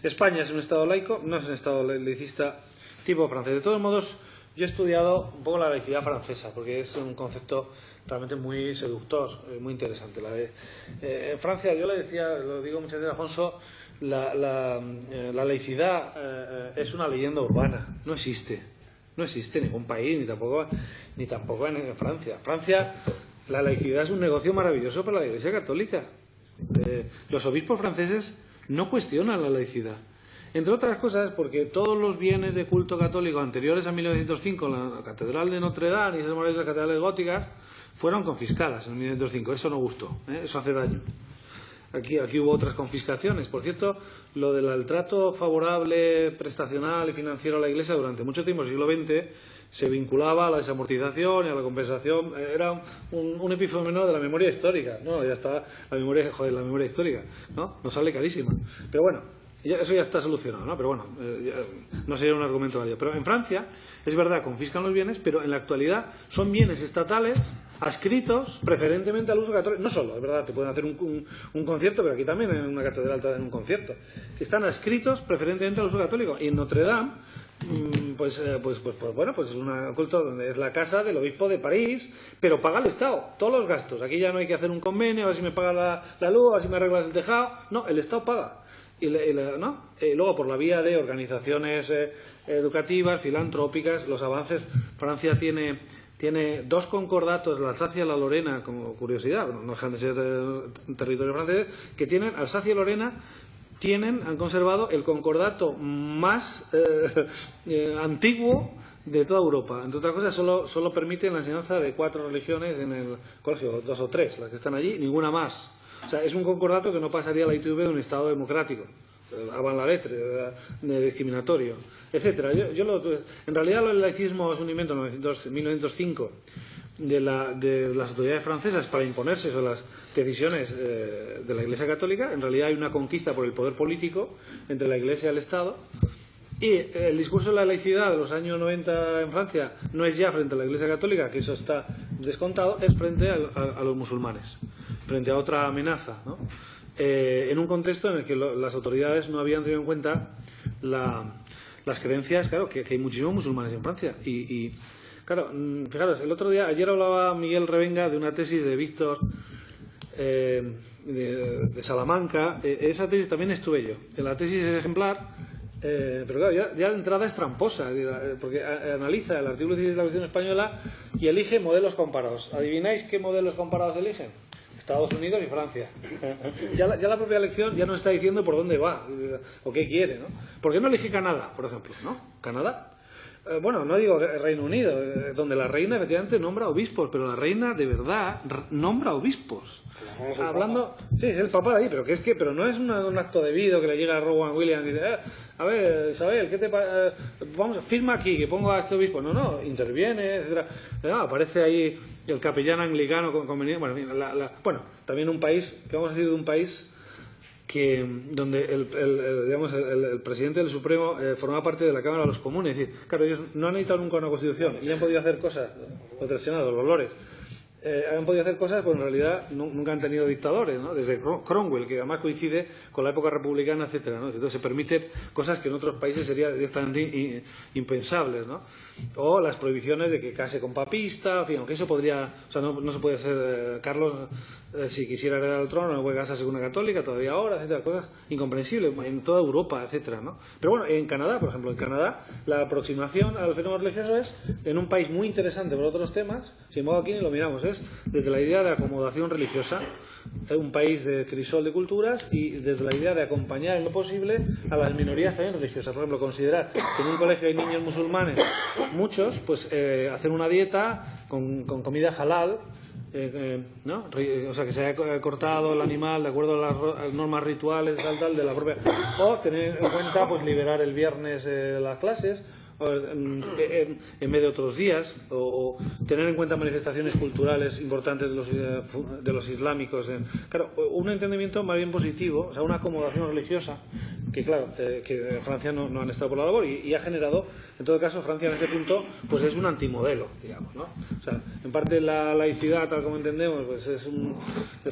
España es un Estado laico, no es un Estado laicista tipo francés. De todos modos, yo he estudiado un poco la laicidad francesa, porque es un concepto realmente muy seductor, muy interesante. En Francia, yo le decía, lo digo muchas veces a Alfonso, la laicidad es una leyenda urbana, no existe. No existe en ningún país, ni tampoco en Francia. Francia, la laicidad es un negocio maravilloso para la Iglesia Católica. Los obispos franceses no cuestionan la laicidad. Entre otras cosas, porque todos los bienes de culto católico anteriores a 1905, la Catedral de Notre Dame y esas maravillas catedrales góticas, fueron confiscadas en 1905. Eso no gustó, eso hace daño. Aquí hubo otras confiscaciones. Por cierto, lo del trato favorable, prestacional y financiero a la Iglesia durante mucho tiempo, el siglo XX, se vinculaba a la desamortización y a la compensación. Era un epifenómeno de la memoria histórica. No, ya está la memoria histórica, ¿no? Nos sale carísima. Pero bueno, eso ya está solucionado, ¿no? Pero bueno, no sería un argumento válido. Pero en Francia, es verdad, confiscan los bienes, pero en la actualidad son bienes estatales adscritos preferentemente al uso católico. No solo, es verdad, te pueden hacer un concierto, pero aquí también en una catedral te hacen un concierto. Están adscritos preferentemente al uso católico. Y en Notre Dame, bueno, pues es un culto donde es la casa del obispo de París, pero paga el Estado todos los gastos. Aquí ya no hay que hacer un convenio, a ver si me paga la luz, a ver si me arreglas el tejado. No, el Estado paga. Luego, por la vía de organizaciones educativas, filantrópicas, los avances. Francia tiene 2 concordatos, la Alsacia y la Lorena, como curiosidad, no dejan de ser territorio francés, que tienen, Alsacia y Lorena han conservado el concordato más antiguo de toda Europa. Entre otras cosas, solo permiten la enseñanza de 4 religiones en el colegio, 2 o 3, las que están allí, ninguna más. O sea, es un concordato que no pasaría a la ITV de un Estado democrático, avant la lettre, discriminatorio, etcétera. En realidad el laicismo es un invento en 1905 de las autoridades francesas para imponerse sobre las decisiones de la Iglesia Católica. En realidad hay una conquista por el poder político entre la Iglesia y el Estado. Y el discurso de la laicidad de los años 90 en Francia no es ya frente a la Iglesia Católica, que eso está descontado, es frente a los musulmanes, frente a otra amenaza, ¿no? En un contexto en el que las autoridades no habían tenido en cuenta las creencias, claro, que hay muchísimos musulmanes en Francia. Y claro, fijaros, ayer hablaba Miguel Revenga de una tesis de Víctor de Salamanca. Esa tesis también estuve yo. En la tesis es ejemplar. Pero claro, ya de entrada es tramposa, porque analiza el artículo 16 de la Constitución española y elige modelos comparados. ¿Adivináis qué modelos comparados eligen? Estados Unidos y Francia. Ya la propia elección ya nos está diciendo por dónde va o qué quiere, ¿no? ¿Por qué no elige Canadá, por ejemplo? ¿No? ¿Canadá? Bueno, no digo Reino Unido, donde la reina efectivamente nombra obispos, pero la reina de verdad nombra obispos. Hablando, sí, es el Papa de ahí, pero no es un acto debido que le llega a Rowan Williams y dice, a ver, Isabel, ¿qué te vamos, firma aquí, que pongo a este obispo? No, interviene, etcétera. Aparece ahí el capellán anglicano conveniente. Bueno, también un país, que vamos a decir de un país donde el presidente del Supremo formaba parte de la Cámara de los Comunes. Es decir, claro, ellos no han editado nunca una Constitución y han podido hacer cosas contra el Senado, los lores. han podido hacer cosas, pues en realidad nunca han tenido dictadores, ¿no? Desde Cromwell, que además coincide con la época republicana, etcétera, ¿no? Entonces se permiten cosas que en otros países serían directamente impensables, ¿no? O las prohibiciones de que case con papista, en fin, aunque eso podría, o sea, no se puede hacer, Carlos, si quisiera heredar el trono, no puede casarse con una católica todavía ahora, etcétera, cosas incomprensibles en toda Europa, etcétera, ¿no? Pero bueno, en Canadá, por ejemplo, en Canadá la aproximación al fenómeno religioso es en un país muy interesante por otros temas, sin embargo aquí ni lo miramos, es desde la idea de acomodación religiosa, un país de crisol de culturas, y desde la idea de acompañar en lo posible a las minorías también religiosas. Por ejemplo, considerar que en un colegio hay niños musulmanes, muchos, pues hacer una dieta con comida halal, ¿no? O sea, que se haya cortado el animal de acuerdo a las normas rituales tal de la propia, o tener en cuenta pues liberar el viernes las clases en vez de otros días, o tener en cuenta manifestaciones culturales importantes de los islámicos. Claro, un entendimiento más bien positivo, o sea, una acomodación religiosa que, claro, que Francia no han estado por la labor y ha generado, en todo caso, Francia en este punto pues es un antimodelo, digamos, ¿no? O sea, en parte la laicidad, tal como entendemos, pues es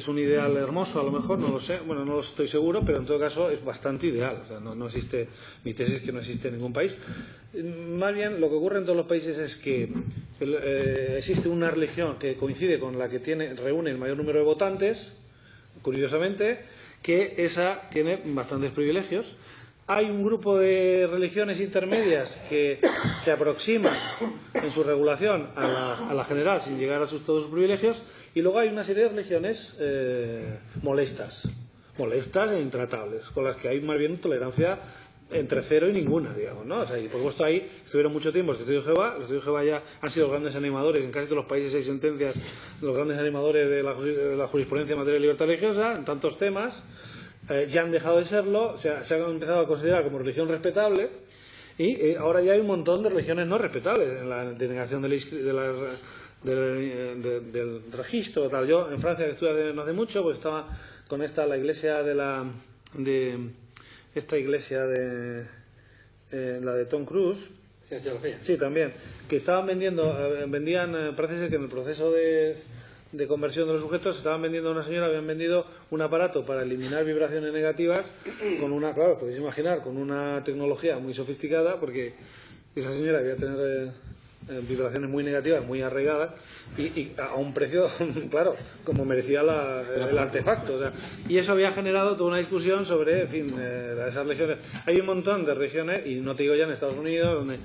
un ideal hermoso, a lo mejor, no lo sé, bueno, no lo estoy seguro, pero en todo caso es bastante ideal. O sea, no existe, mi tesis es que no existe en ningún país. Más bien, lo que ocurre en todos los países es que existe una religión que coincide con la que reúne el mayor número de votantes, curiosamente, que esa tiene bastantes privilegios. Hay un grupo de religiones intermedias que se aproximan en su regulación a la general sin llegar a todos sus privilegios, y luego hay una serie de religiones molestas e intratables, con las que hay más bien tolerancia entre cero y ninguna, digamos, ¿no? O sea, y por supuesto ahí estuvieron mucho tiempo los testigos de Jehová. Los testigos de Jehová ya han sido grandes animadores, en casi todos los países hay sentencias, los grandes animadores de la jurisprudencia en materia de libertad religiosa, en tantos temas. Ya han dejado de serlo, se han empezado a considerar como religión respetable, y ahora ya hay un montón de religiones no respetables en la denegación del registro, tal. Yo en Francia, que estuve no hace mucho, pues estaba con la iglesia esta iglesia la de Tom Cruise. Sí, también, que vendían, parece ser que en el proceso de conversión de los sujetos estaban vendiendo a una señora, habían vendido un aparato para eliminar vibraciones negativas claro, podéis imaginar, con una tecnología muy sofisticada, porque esa señora debía tener vibraciones muy negativas, muy arraigadas, y a un precio, claro, como merecía el artefacto. O sea, y eso había generado toda una discusión sobre, en fin, esas religiones. Hay un montón de regiones, y no te digo ya en Estados Unidos, donde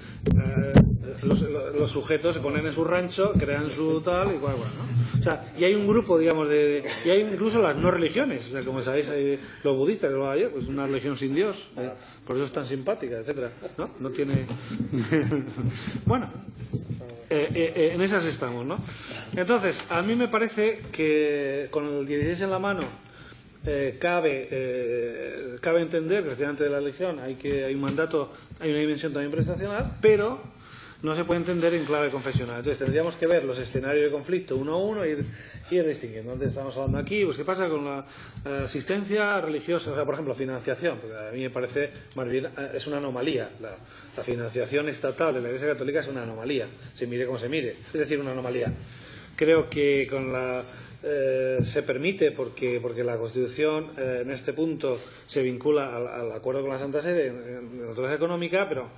los sujetos se ponen en su rancho, crean su tal y cual, ¿no? O sea, y hay un grupo, digamos, y hay incluso las no religiones. O sea, como sabéis, hay los budistas, que lo ayer, pues una religión sin Dios, por eso es tan simpática, etcétera, ¿no? No tiene bueno, en esas estamos, ¿no? Entonces, a mí me parece que con el 16 en la mano cabe entender que efectivamente de la religión hay un mandato, hay una dimensión también prestacional, pero no se puede entender en clave confesional. Entonces tendríamos que ver los escenarios de conflicto uno a uno e ir distinguiendo. Entonces estamos hablando aquí, pues qué pasa con la asistencia religiosa, o sea, por ejemplo, financiación, porque a mí me parece más bien es una anomalía. La financiación estatal de la Iglesia Católica es una anomalía, se mire como se mire, es decir, una anomalía. Creo que se permite porque la Constitución en este punto se vincula al acuerdo con la Santa Sede en naturaleza económica, pero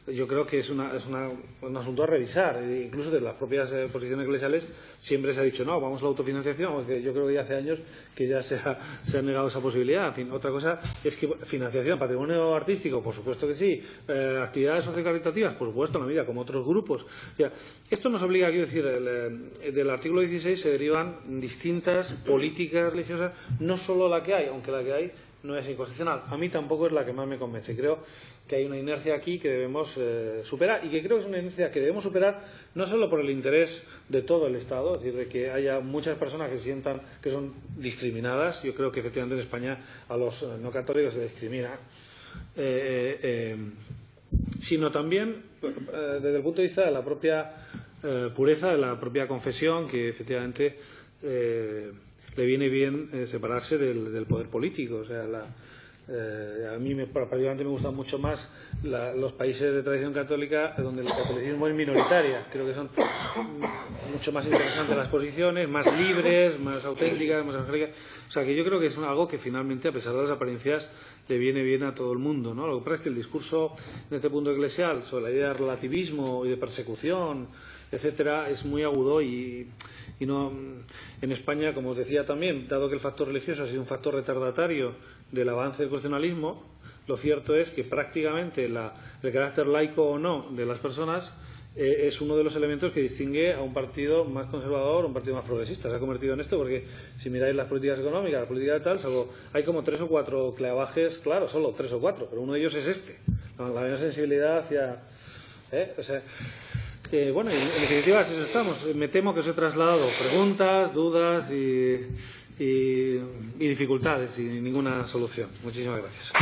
yo creo que es un asunto a revisar. Incluso de las propias posiciones eclesiales siempre se ha dicho no, vamos a la autofinanciación, aunque yo creo que ya hace años que ya se ha negado esa posibilidad. En fin, otra cosa es que financiación, patrimonio artístico, por supuesto que sí, actividades sociocaritativas, por supuesto, en la medida como otros grupos. O sea, esto nos obliga, quiero decir, del artículo 16 se derivan distintas políticas religiosas, no solo la que hay, aunque la que hay no es inconstitucional. A mí tampoco es la que más me convence. Creo que hay una inercia aquí que debemos superar, y que creo que es una inercia que debemos superar no solo por el interés de todo el Estado, es decir, de que haya muchas personas que se sientan que son discriminadas. Yo creo que efectivamente en España a los no católicos se discrimina, sino también desde el punto de vista de la propia pureza de la propia confesión, que efectivamente le viene bien separarse del poder político. O sea, A mí particularmente me gustan mucho más los países de tradición católica donde el catolicismo es minoritaria. Creo que son mucho más interesantes las posiciones, más libres, más auténticas, más evangélicas. O sea, que yo creo que es algo que finalmente, a pesar de las apariencias, le viene bien a todo el mundo, ¿no? Lo que pasa es que el discurso en este punto eclesial sobre la idea de relativismo y de persecución, etcétera, es muy agudo y no, en España, como os decía también, dado que el factor religioso ha sido un factor retardatario del avance del cuestionalismo, lo cierto es que prácticamente el carácter laico o no de las personas es uno de los elementos que distingue a un partido más conservador o un partido más progresista. Se ha convertido en esto porque si miráis las políticas económicas, las políticas de tal, hay como 3 o 4 clavajes, claro, solo 3 o 4, pero uno de ellos es este, la mayor sensibilidad hacia... O sea, bueno, en definitiva, así estamos. Me temo que os he trasladado preguntas, dudas y dificultades y ninguna solución. Muchísimas gracias.